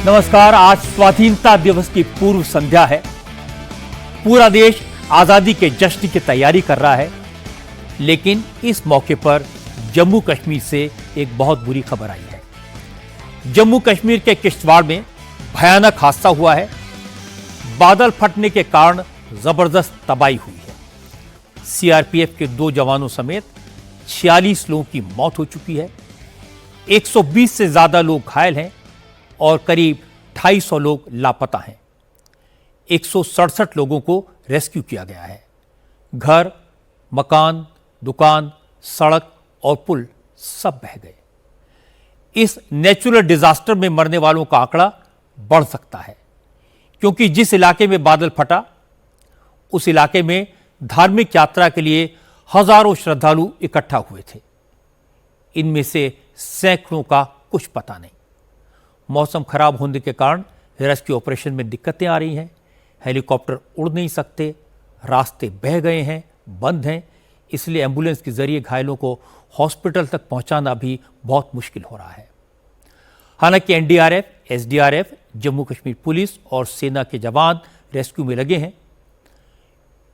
नमस्कार। आज स्वाधीनता दिवस की पूर्व संध्या है। पूरा देश आजादी के जश्न की तैयारी कर रहा है, लेकिन इस मौके पर जम्मू कश्मीर से एक बहुत बुरी खबर आई है। जम्मू कश्मीर के किश्तवाड़ में भयानक हादसा हुआ है। बादल फटने के कारण जबरदस्त तबाही हुई है। सीआरपीएफ के 2 जवानों समेत 46 लोगों की मौत हो चुकी है। 120 से ज्यादा लोग घायल हैं और करीब 250 लोग लापता हैं। 167 लोगों को रेस्क्यू किया गया है। घर, मकान, दुकान, सड़क और पुल सब बह गए। इस नेचुरल डिजास्टर में मरने वालों का आंकड़ा बढ़ सकता है, क्योंकि जिस इलाके में बादल फटा उस इलाके में धार्मिक यात्रा के लिए हजारों श्रद्धालु इकट्ठा हुए थे। इनमें से सैकड़ों का कुछ पता नहीं। मौसम खराब होने के कारण रेस्क्यू ऑपरेशन में दिक्कतें आ रही हैं। हेलीकॉप्टर उड़ नहीं सकते, रास्ते बह गए हैं, बंद हैं, इसलिए एम्बुलेंस के जरिए घायलों को हॉस्पिटल तक पहुंचाना भी बहुत मुश्किल हो रहा है। हालांकि NDRF, SDRF, Jammu Kashmir police और सेना के जवान रेस्क्यू में लगे हैं।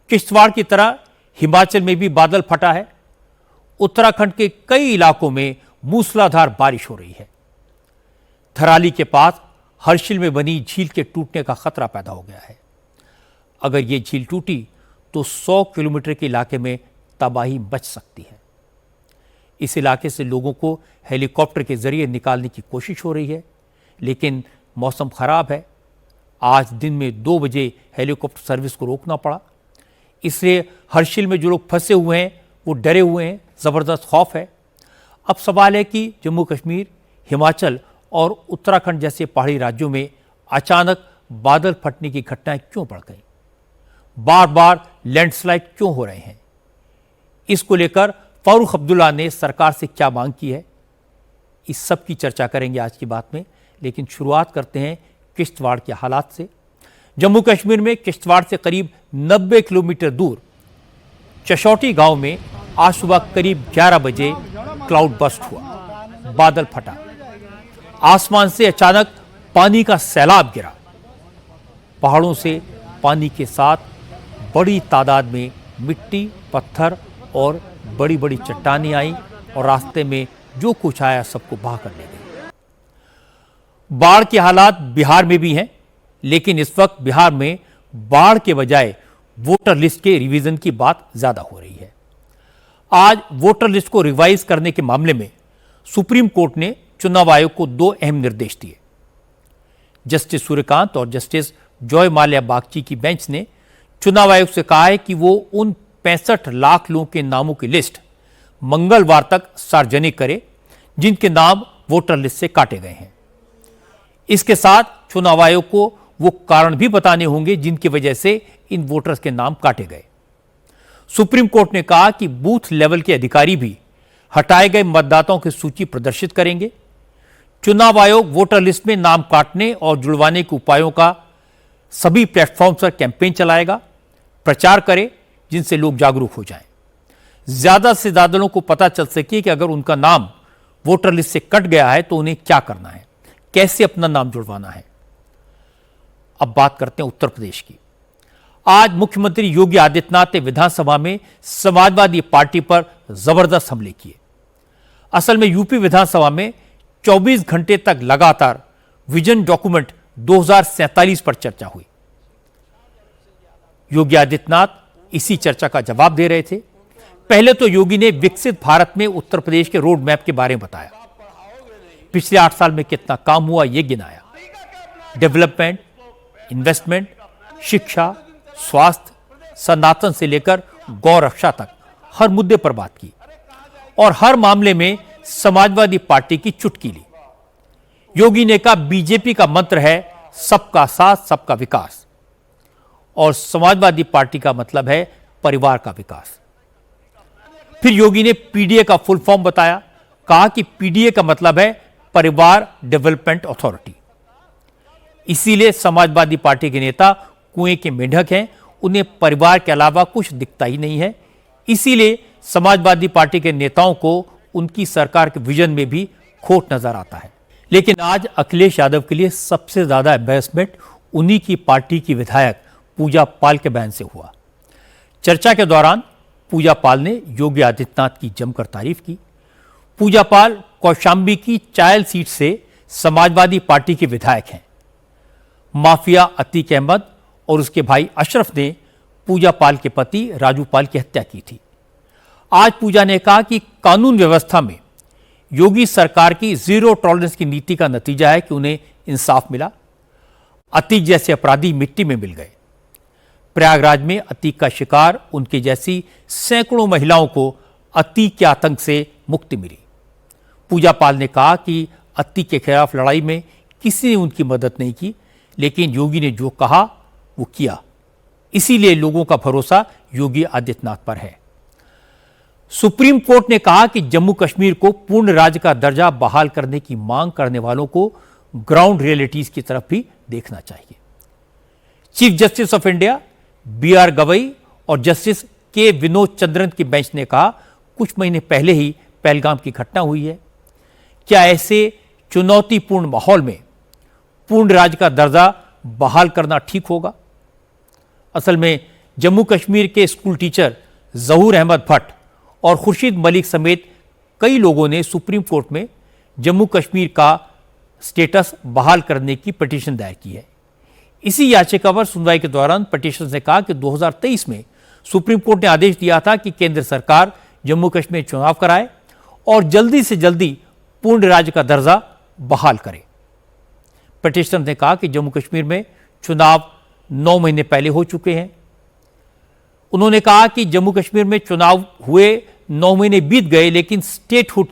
किश्तवाड़ की तरह हिमाचल में भी बादल फटा है। उत्तराखंड के कई इलाकों में मूसलाधार बारिश हो रही है। थराली के पास हर्षिल में बनी झील के टूटने का खतरा पैदा हो गया है। अगर यह झील टूटी तो 100 किलोमीटर के इलाके में तबाही मच सकती है। इस इलाके से लोगों को हेलीकॉप्टर के जरिए निकालने की कोशिश हो रही है, लेकिन मौसम खराब है। आज दिन में 2 बजे हेलीकॉप्टर सर्विस को रोकना पड़ा। इसलिए हर्षिल में जो लोग फंसे हुए हैं वो डरे हुए हैं, जबरदस्त खौफ है। अब सवाल है कि जम्मू कश्मीर, हिमाचल और उत्तराखंड जैसे पहाड़ी राज्यों में अचानक बादल फटने की घटनाएं क्यों बढ़ गई? बार बार लैंडस्लाइड क्यों हो रहे हैं? इसको लेकर फारूक अब्दुल्ला ने सरकार से क्या मांग की है? इस सब की चर्चा करेंगे आज की बात में, लेकिन शुरुआत करते हैं किश्तवाड़ के हालात से। जम्मू कश्मीर में किश्तवाड़ से करीब 90 किलोमीटर दूर चशौटी गांव में आज सुबह करीब 11 बजे क्लाउड बस्ट हुआ, बादल फटा। आसमान से अचानक पानी का सैलाब गिरा। पहाड़ों से पानी के साथ बड़ी तादाद में मिट्टी, पत्थर और बड़ी बड़ी चट्टानें आई और रास्ते में जो कुछ आया सबको बहा कर ले गई। बाढ़ के हालात बिहार में भी हैं, लेकिन इस वक्त बिहार में बाढ़ के बजाय वोटर लिस्ट के रिवीजन की बात ज्यादा हो रही है। आज वोटर लिस्ट को रिवाइज करने के मामले में सुप्रीम कोर्ट ने चुनाव आयोग को 2 अहम निर्देश दिए। जस्टिस सूर्यकांत और जस्टिस जॉय माल्या बागची की बेंच ने चुनाव आयोग से कहा है कि वो उन 65 लाख लोगों के नामों की लिस्ट मंगलवार तक सार्वजनिक करे जिनके नाम वोटर लिस्ट से काटे गए हैं। इसके साथ चुनाव आयोग को वो कारण भी बताने होंगे जिनकी वजह से इन वोटर्स के नाम काटे गए। सुप्रीम कोर्ट ने कहा कि बूथ लेवल के अधिकारी भी हटाए गए मतदाताओं की सूची प्रदर्शित करेंगे। चुनाव आयोग वोटर लिस्ट में नाम काटने और जुड़वाने के उपायों का सभी प्लेटफॉर्म पर कैंपेन चलाएगा, प्रचार करे जिनसे लोग जागरूक हो जाएं। ज्यादा से ज्यादा लोगों को पता चल सके कि अगर उनका नाम वोटर लिस्ट से कट गया है तो उन्हें क्या करना है, कैसे अपना नाम जुड़वाना है। अब बात करते हैं उत्तर प्रदेश की। आज मुख्यमंत्री योगी आदित्यनाथ ने विधानसभा में समाजवादी पार्टी पर जबरदस्त हमले किए। असल में यूपी विधानसभा में 24 घंटे तक लगातार विजन डॉक्यूमेंट 2047 पर चर्चा हुई। योगी आदित्यनाथ इसी चर्चा का जवाब दे रहे थे। पहले तो योगी ने विकसित भारत में उत्तर प्रदेश के रोड मैप के बारे में बताया। पिछले 8 साल में कितना काम हुआ यह गिनाया। डेवलपमेंट, इन्वेस्टमेंट, शिक्षा, स्वास्थ्य, सनातन से लेकर गौ रक्षा तक हर मुद्दे पर बात की और हर मामले में समाजवादी पार्टी की चुटकी ली। योगी ने कहा बीजेपी का मंत्र है सबका साथ, सबका विकास, और समाजवादी पार्टी का मतलब है परिवार का विकास। फिर योगी ने पीडीए का फुल फॉर्म बताया। कहा कि पीडीए का मतलब है परिवार डेवलपमेंट अथॉरिटी। इसीलिए समाजवादी पार्टी के नेता कुएं के मेंढक हैं, उन्हें परिवार के अलावा कुछ दिखता ही नहीं है। इसीलिए समाजवादी पार्टी के नेताओं को उनकी सरकार के विजन में भी खोट नजर आता है। लेकिन आज अखिलेश यादव के लिए सबसे ज्यादा एम्बैरेसमेंट उन्हीं की पार्टी की विधायक पूजा पाल के बयान से हुआ। चर्चा के दौरान पूजा पाल ने योगी आदित्यनाथ की जमकर तारीफ की। पूजा पाल कौशाम्बी की चायल सीट से समाजवादी पार्टी के विधायक हैं। माफिया अतीक अहमद और उसके भाई अशरफ ने पूजा पाल के पति राजू पाल की हत्या की थी। आज पूजा ने कहा कि कानून व्यवस्था में योगी सरकार की जीरो टॉलरेंस की नीति का नतीजा है कि उन्हें इंसाफ मिला। अतीक जैसे अपराधी मिट्टी में मिल गए। प्रयागराज में अतीक का शिकार उनके जैसी सैकड़ों महिलाओं को अतीक के आतंक से मुक्ति मिली। पूजा पाल ने कहा कि अतीक के खिलाफ लड़ाई में किसी ने उनकी मदद नहीं की, लेकिन योगी ने जो कहा वो किया। इसीलिए लोगों का भरोसा योगी आदित्यनाथ पर है। सुप्रीम कोर्ट ने कहा कि जम्मू कश्मीर को पूर्ण राज्य का दर्जा बहाल करने की मांग करने वालों को ग्राउंड रियलिटीज की तरफ भी देखना चाहिए। Chief justice of India B R. Gavai और जस्टिस के विनोद चंद्रन की बेंच ने कहा, कुछ महीने पहले ही पहलगाम की घटना हुई है। क्या ऐसे चुनौतीपूर्ण माहौल में पूर्ण राज्य का दर्जा बहाल करना ठीक होगा? असल में जम्मू कश्मीर के स्कूल टीचर जहूर अहमद भट्ट और खुर्शीद मलिक समेत कई लोगों ने सुप्रीम कोर्ट में जम्मू कश्मीर का स्टेटस बहाल करने की पिटीशन दायर की है। इसी याचिका पर सुनवाई के दौरान पिटीशन ने कहा कि 2023 में सुप्रीम कोर्ट ने आदेश दिया था कि केंद्र सरकार जम्मू कश्मीर चुनाव कराए और जल्दी से जल्दी पूर्ण राज्य का दर्जा बहाल करे। पिटीशन ने कहा कि जम्मू कश्मीर में चुनाव 9 महीने पहले हो चुके हैं। उन्होंने कहा कि जम्मू कश्मीर में चुनाव हुए 9 महीने बीत गए, लेकिन स्टेटहुड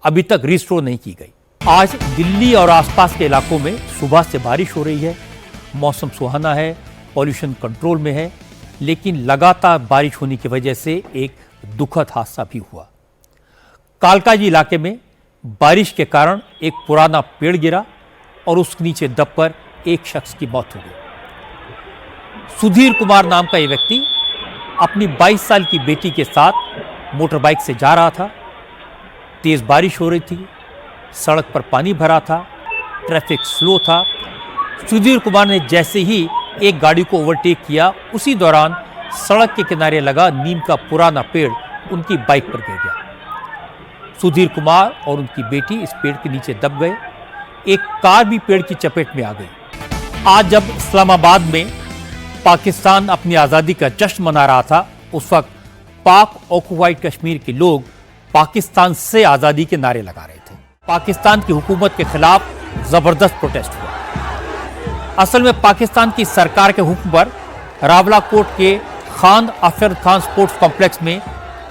अभी तक रिस्टोर नहीं की गई। आज दिल्ली और आसपास के इलाकों में सुबह से बारिश हो रही है। मौसम सुहाना है, पॉल्यूशन कंट्रोल में है, लेकिन लगातार बारिश होने की वजह से एक दुखद हादसा भी हुआ। कालकाजी इलाके में बारिश के कारण एक पुराना पेड़ गिरा और उसके नीचे दबकर एक शख्स की मौत हो गई। सुधीर कुमार नाम का यह व्यक्ति अपनी 22 साल की बेटी के साथ मोटरबाइक से जा रहा था। तेज बारिश हो रही थी, सड़क पर पानी भरा था, ट्रैफिक स्लो था। सुधीर कुमार ने जैसे ही एक गाड़ी को ओवरटेक किया, उसी दौरान सड़क के किनारे लगा नीम का पुराना पेड़ उनकी बाइक पर गिर गया। सुधीर कुमार और उनकी बेटी इस पेड़ के नीचे दब गए। एक कार भी पेड़ की चपेट में आ गई। आज जब इस्लामाबाद में पाकिस्तान अपनी आज़ादी का जश्न मना रहा था, उस वक्त पाक ऑक्युपाइड कश्मीर के लोग पाकिस्तान से आज़ादी के नारे लगा रहे थे। पाकिस्तान की हुकूमत के खिलाफ जबरदस्त प्रोटेस्ट हुआ। असल में पाकिस्तान की सरकार के हुक्म पर रावलाकोट के खान अफजल खान स्पोर्ट्स कॉम्प्लेक्स में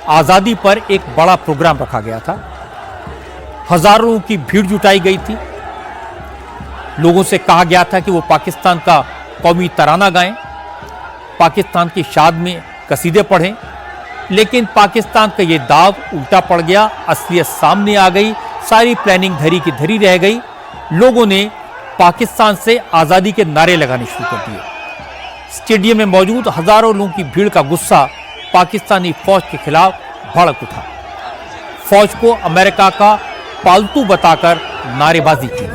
आज़ादी पर एक बड़ा प्रोग्राम रखा गया था। हजारों की भीड़ जुटाई गई थी। लोगों से कहा गया था कि वो पाकिस्तान का कौमी तराना गाएं, पाकिस्तान की शाद में कसीदे पढ़ें, लेकिन पाकिस्तान का ये दाव उल्टा पड़ गया। असलियत सामने आ गई। सारी प्लानिंग धरी की धरी रह गई। लोगों ने पाकिस्तान से आज़ादी के नारे लगाने शुरू कर दिए। स्टेडियम में मौजूद हजारों लोगों की भीड़ का गुस्सा पाकिस्तानी फौज के खिलाफ भड़क उठा। फौज को अमेरिका का पालतू बताकर नारेबाजी की।